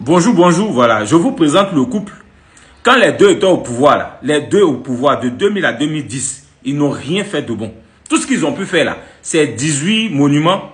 Bonjour, bonjour, voilà. Je vous présente le couple. Quand les deux étaient au pouvoir, là, les deux au pouvoir de 2000 à 2010, ils n'ont rien fait de bon. Tout ce qu'ils ont pu faire là, c'est 18 monuments,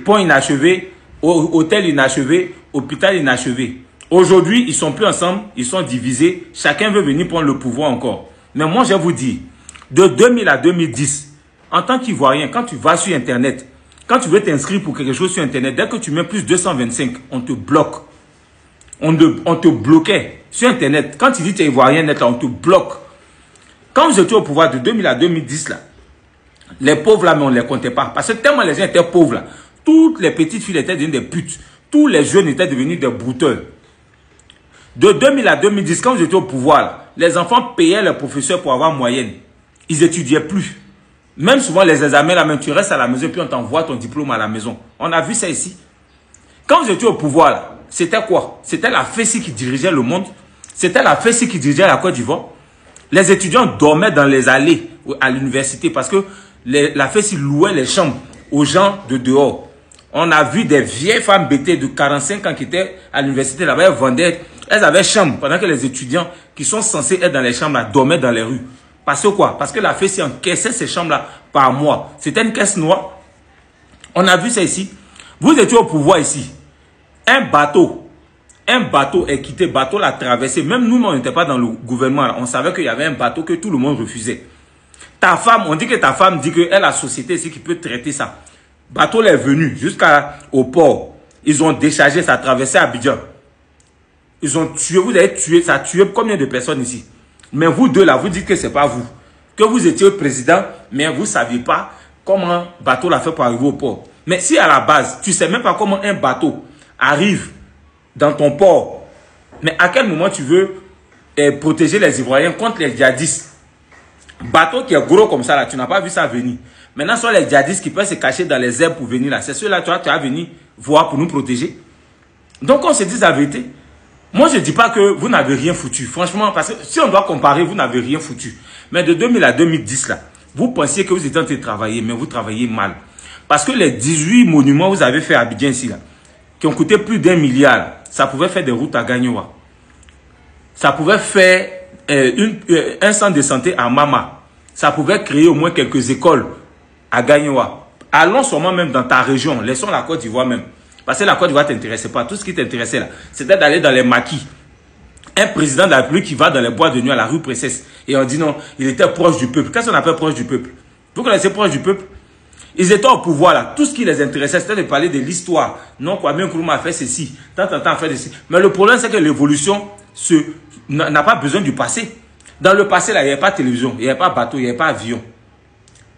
ponts inachevés, hôtels inachevés, hôpital inachevé. Aujourd'hui, ils sont plus ensemble, ils sont divisés. Chacun veut venir prendre le pouvoir encore. Mais moi, je vous dis, de 2000 à 2010, en tant qu'Ivoirien, quand tu vas sur Internet, quand tu veux t'inscrire pour quelque chose sur Internet, dès que tu mets plus 225, on te bloque. On te bloquait sur Internet. Quand tu dis que tu es Ivoirien net, on te bloque. Quand vous étiez au pouvoir de 2000 à 2010, là, les pauvres là, mais on ne les comptait pas. Parce que tellement les gens étaient pauvres là, toutes les petites filles étaient devenues des putes. Tous les jeunes étaient devenus des brouteurs. De 2000 à 2010, quand vous étiez au pouvoir, là, les enfants payaient les professeurs pour avoir moyenne. Ils n'étudiaient plus. Même souvent les examens, là, même tu restes à la maison et puis on t'envoie ton diplôme à la maison. On a vu ça ici. Quand vous étiez au pouvoir, là, c'était quoi? C'était la FESI qui dirigeait le monde. C'était la FESI qui dirigeait la Côte d'Ivoire. Les étudiants dormaient dans les allées à l'université parce que la FESI louait les chambres aux gens de dehors. On a vu des vieilles femmes bêtées de 45 ans qui étaient à l'université là-bas, elles vendaient, elles avaient chambre pendant que les étudiants qui sont censés être dans les chambres là dormaient dans les rues. Parce que quoi? Parce que la FESI encaissait ces chambres-là par mois. C'était une caisse noire. On a vu ça ici. Vous étiez au pouvoir ici. Un bateau est quitté, bateau l'a traversé. Même nous, on n'était pas dans le gouvernement. Là. On savait qu'il y avait un bateau que tout le monde refusait. Ta femme, on dit que ta femme dit qu'elle a la société ici qui peut traiter ça. Bateau est venu jusqu'au port. Ils ont déchargé, ça a traversé Abidjan. Ils ont tué, vous avez tué, ça a tué combien de personnes ici? Mais vous deux là, vous dites que ce n'est pas vous. Que vous étiez président, mais vous ne saviez pas comment bateau l'a fait pour arriver au port. Mais si à la base, tu ne sais même pas comment un bateau arrive dans ton port, mais à quel moment tu veux protéger les Ivoiriens contre les djihadistes? Bateau qui est gros comme ça, là, tu n'as pas vu ça venir. Maintenant, ce sont les djihadistes qui peuvent se cacher dans les herbes pour venir là. C'est ceux-là, tu vas venir voir pour nous protéger. Donc, on se dit la vérité. Moi, je ne dis pas que vous n'avez rien foutu. Franchement, parce que si on doit comparer, vous n'avez rien foutu. Mais de 2000 à 2010, là, vous pensiez que vous étiez en train de travailler, mais vous travaillez mal. Parce que les 18 monuments que vous avez fait à Abidjan ici, là, qui ont coûté plus d'1 milliard, ça pouvait faire des routes à Gagnoa. Ça pouvait faire un centre de santé à Mama. Ça pouvait créer au moins quelques écoles à Gagnoa. Allons seulement même dans ta région. Laissons la Côte d'Ivoire même. Parce que la Côte d'Ivoire ne t'intéressait pas. Tout ce qui t'intéressait là, c'était d'aller dans les maquis. Un président de la République qui va dans les bois de nuit à la rue Princesse. Et on dit non, il était proche du peuple. Qu'est-ce qu'on appelle proche du peuple? Vous connaissez proche du peuple? Ils étaient au pouvoir là. Tout ce qui les intéressait, c'était de parler de l'histoire. Non, Kwame Nkrumah a fait ceci. Tant a fait ceci. Mais le problème, c'est que l'évolution n'a pas besoin du passé. Dans le passé, là, il n'y avait pas de télévision, il n'y avait pas de bateau, il n'y avait pas d'avion.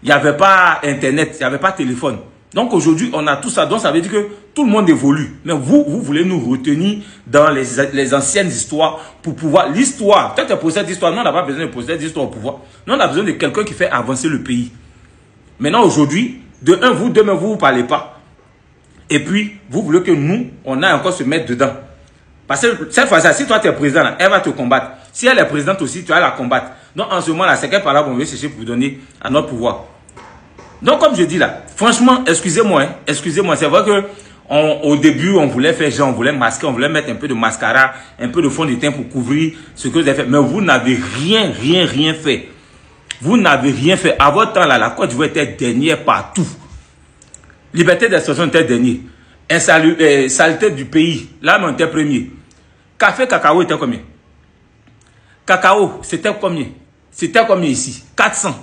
Il n'y avait pas Internet, il n'y avait pas de téléphone. Donc aujourd'hui, on a tout ça. Donc ça veut dire que tout le monde évolue. Mais vous voulez nous retenir dans les anciennes histoires pour pouvoir... L'histoire, peut-être pour cette histoire, nous, on n'a pas besoin de poser cette histoire au pouvoir. Nous, on a besoin de quelqu'un qui fait avancer le pays. Maintenant, aujourd'hui, de un, vous, demain, vous ne parlez pas. Et puis, vous voulez que nous, on a encore se mettre dedans. Parce que cette fois-ci, si toi, tu es président, là, elle va te combattre. Si elle est présidente aussi, tu vas la combattre. Donc, en ce moment-là, c'est qu'elle par là qu'on veut chercher pour vous donner à notre pouvoir. Donc, comme je dis là, franchement, excusez-moi, hein, excusez-moi. C'est vrai que au début, on voulait faire genre, on voulait masquer, on voulait mettre un peu de mascara, un peu de fond de teint pour couvrir ce que vous avez fait. Mais vous n'avez rien fait. Vous n'avez rien fait. À votre temps, là, la Côte d'Ivoire était dernière partout. Liberté d'expression était dernière. Saleté du pays, là, on était premier. Café, cacao était combien? Cacao, c'était combien? C'était combien ici? 400.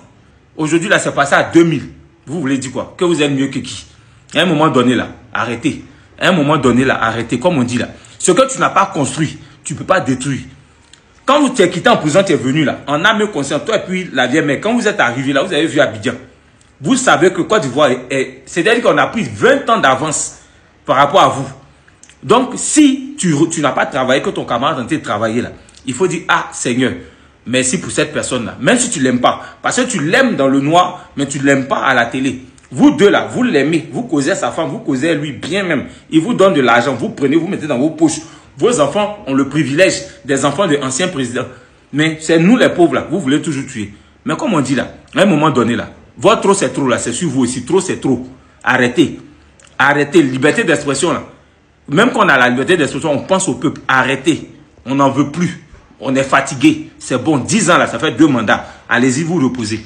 Aujourd'hui, là, c'est passé à 2000. Vous voulez dire quoi? Que vous êtes mieux que qui? À un moment donné, là, arrêtez. À un moment donné, là, arrêtez. Comme on dit, là. Ce que tu n'as pas construit, tu ne peux pas détruire. Quand vous t'es quitté en prison, tu es venu, là. En âme consciente, toi et puis la vieille mère. Quand vous êtes arrivé, là, vous avez vu Abidjan. Vous savez que Côte d'Ivoire c'est-à-dire qu'on a pris 20 ans d'avance par rapport à vous. Donc, si tu n'as pas travaillé, que ton camarade a été travailler, là, il faut dire, ah, Seigneur, merci pour cette personne-là. Même si tu ne l'aimes pas. Parce que tu l'aimes dans le noir, mais tu ne l'aimes pas à la télé. Vous deux là, vous l'aimez. Vous causez à sa femme, vous causez à lui bien même. Il vous donne de l'argent. Vous prenez, vous mettez dans vos poches. Vos enfants ont le privilège des enfants de anciens présidents. Mais c'est nous les pauvres là, vous voulez toujours tuer. Mais comme on dit là, à un moment donné là, votre trop c'est trop là, c'est sur vous aussi. Trop c'est trop. Arrêtez. Arrêtez. Liberté d'expression là. Même quand on a la liberté d'expression, on pense au peuple. Arrêtez. On n'en veut plus. On est fatigué. C'est bon. 10 ans là, ça fait 2 mandats. Allez-y vous reposer.